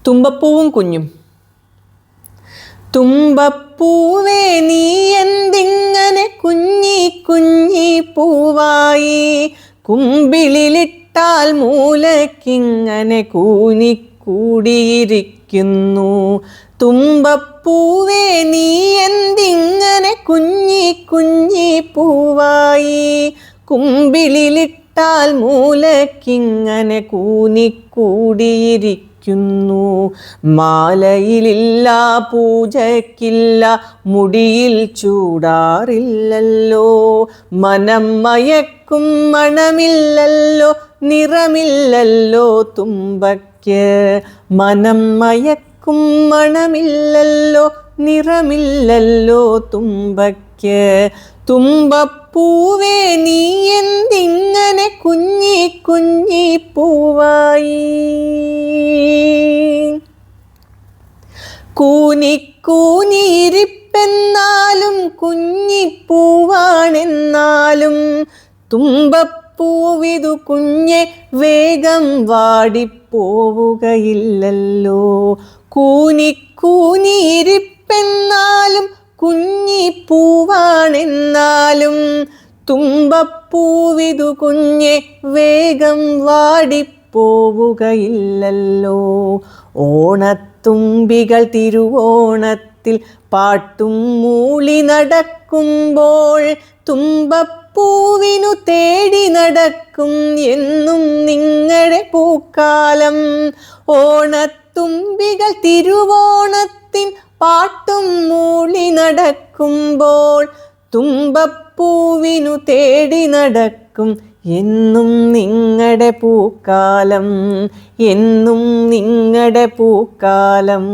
തുമ്പപ്പൂവും കുഞ്ഞും. തുമ്പപ്പൂവേ നീ എന്തിങ്ങനെ കുഞ്ഞി കുഞ്ഞി പൂവായി, കുമ്പിളിലിട്ടാൽ മൂലക്കിങ്ങനെ കൂനിക്കൂടിയിരിക്കുന്നു. തുമ്പപ്പൂവേ നീ എന്തിങ്ങനെ കുഞ്ഞി കുഞ്ഞി പൂവായി, കുമ്പിളിലിട്ടാൽ മൂലക്കിങ്ങനെ കൂനിക്കൂടിയിരിക്കുന്നു. മാലയിലില്ല പൂജയ്ക്കില്ല മുടിയിൽ ചൂടാറില്ലല്ലോ, മനം മയക്കും മണമില്ലല്ലോ നിറമില്ലല്ലോ തുമ്പയ്ക്ക്. മനം മയക്കും മണമില്ലല്ലോ നിറമില്ലല്ലോ തുമ്പയ്ക്ക്. തുമ്പപ്പൂവേ നീ എന്തിങ്ങനെ കുഞ്ഞി കുഞ്ഞി പൂവായി. കൂനിക്കൂനിയിരിപ്പെന്നാലും കുഞ്ഞിപ്പൂവാണെന്നാലും തുമ്പപ്പൂവിതു കുഞ്ഞെ വേഗം വാടിപ്പോവുകയില്ലല്ലോ. കൂനിക്കൂനിയിരിപ്പെന്നാലും കുഞ്ഞിപ്പൂവാണെന്നാലും തുമ്പപ്പൂവിതു കുഞ്ഞെ വേഗം വാടിപ്പോവുകയില്ലല്ലോ. ഓണത്തുമ്പികൾ തിരുവോണത്തിൽ പാട്ടും മൂളി നടക്കുമ്പോൾ തുമ്പപ്പൂവിനു തേടി നടക്കും എന്നും നിങ്ങളുടെ പൂക്കാലം. ഓണത്തുമ്പികൾ തിരുവോണത്തിൻ പാട്ടും മൂളി നടക്കുമ്പോൾ തുമ്പപ്പൂവിനു തേടി നടക്കും എന്നും നിങ്ങളുടെ പൂക്കാലം, എന്നും നിങ്ങളുടെ പൂക്കാലം.